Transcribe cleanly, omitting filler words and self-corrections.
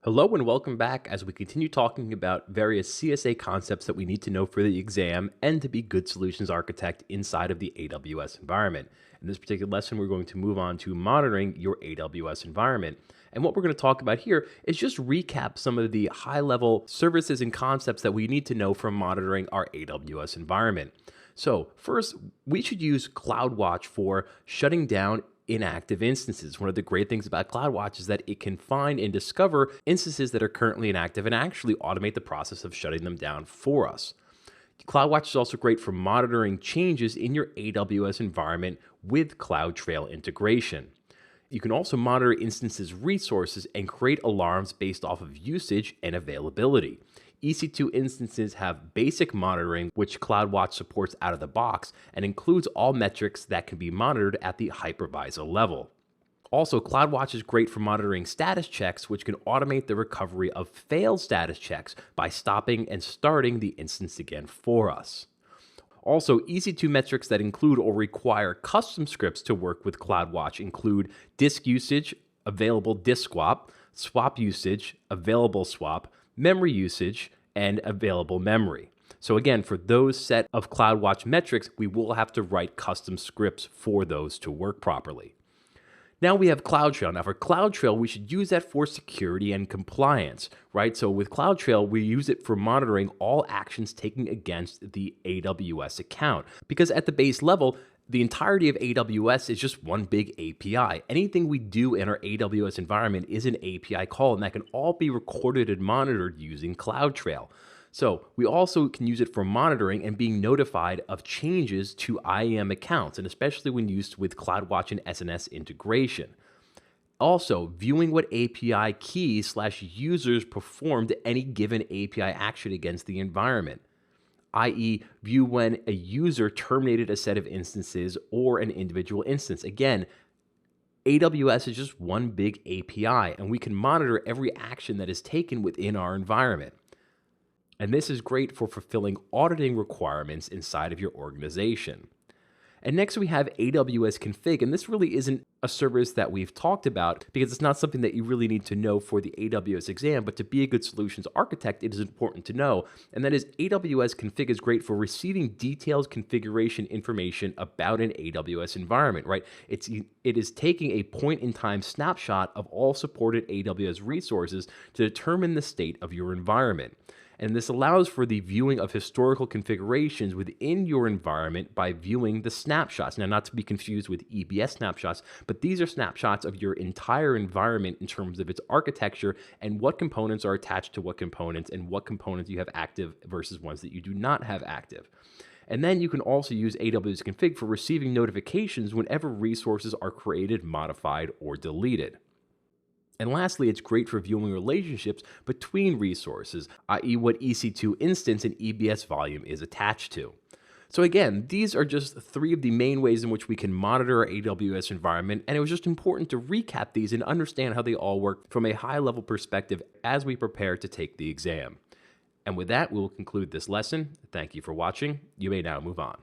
Hello and welcome back as we continue talking about various CSA concepts that we need to know for the exam and to be good solutions architect inside of the AWS environment. In this particular lesson, we're going to move on to monitoring your AWS environment. And what we're going to talk about here is just recap some of the high level services and concepts that we need to know for monitoring our AWS environment. So first, we should use CloudWatch for shutting down inactive instances. One of the great things about CloudWatch is that it can find and discover instances that are currently inactive and actually automate the process of shutting them down for us. CloudWatch is also great for monitoring changes in your AWS environment with CloudTrail integration. You can also monitor instances' resources and create alarms based off of usage and availability. EC2 instances have basic monitoring, which CloudWatch supports out of the box and includes all metrics that can be monitored at the hypervisor level. Also, CloudWatch is great for monitoring status checks, which can automate the recovery of failed status checks by stopping and starting the instance again for us. Also, EC2 metrics that include or require custom scripts to work with CloudWatch include disk usage, available disk swap, swap usage, available swap, memory usage, and available memory. So again, for those set of CloudWatch metrics, we will have to write custom scripts for those to work properly. Now we have CloudTrail. Now for CloudTrail, we should use that for security and compliance, right? So with CloudTrail, we use it for monitoring all actions taken against the AWS account. Because at the base level, the entirety of AWS is just one big API. Anything we do in our AWS environment is an API call, and that can all be recorded and monitored using CloudTrail. So we also can use it for monitoring and being notified of changes to IAM accounts, and especially when used with CloudWatch and SNS integration. Also, viewing what API keys/users performed any given API action against the environment, i.e., view when a user terminated a set of instances or an individual instance. Again, AWS is just one big API, and we can monitor every action that is taken within our environment. And this is great for fulfilling auditing requirements inside of your organization. And next we have AWS Config, and this really isn't a service that we've talked about because it's not something that you really need to know for the AWS exam, but to be a good solutions architect, it is important to know. And that is AWS Config is great for receiving detailed configuration information about an AWS environment, right? It is taking a point-in-time snapshot of all supported AWS resources to determine the state of your environment. And this allows for the viewing of historical configurations within your environment by viewing the snapshots. Now, not to be confused with EBS snapshots, but these are snapshots of your entire environment in terms of its architecture and what components are attached to what components and what components you have active versus ones that you do not have active. And then you can also use AWS Config for receiving notifications whenever resources are created, modified, or deleted. And lastly, it's great for viewing relationships between resources, i.e. what EC2 instance and EBS volume is attached to. So again, these are just three of the main ways in which we can monitor our AWS environment, and it was just important to recap these and understand how they all work from a high-level perspective as we prepare to take the exam. And with that, we will conclude this lesson. Thank you for watching. You may now move on.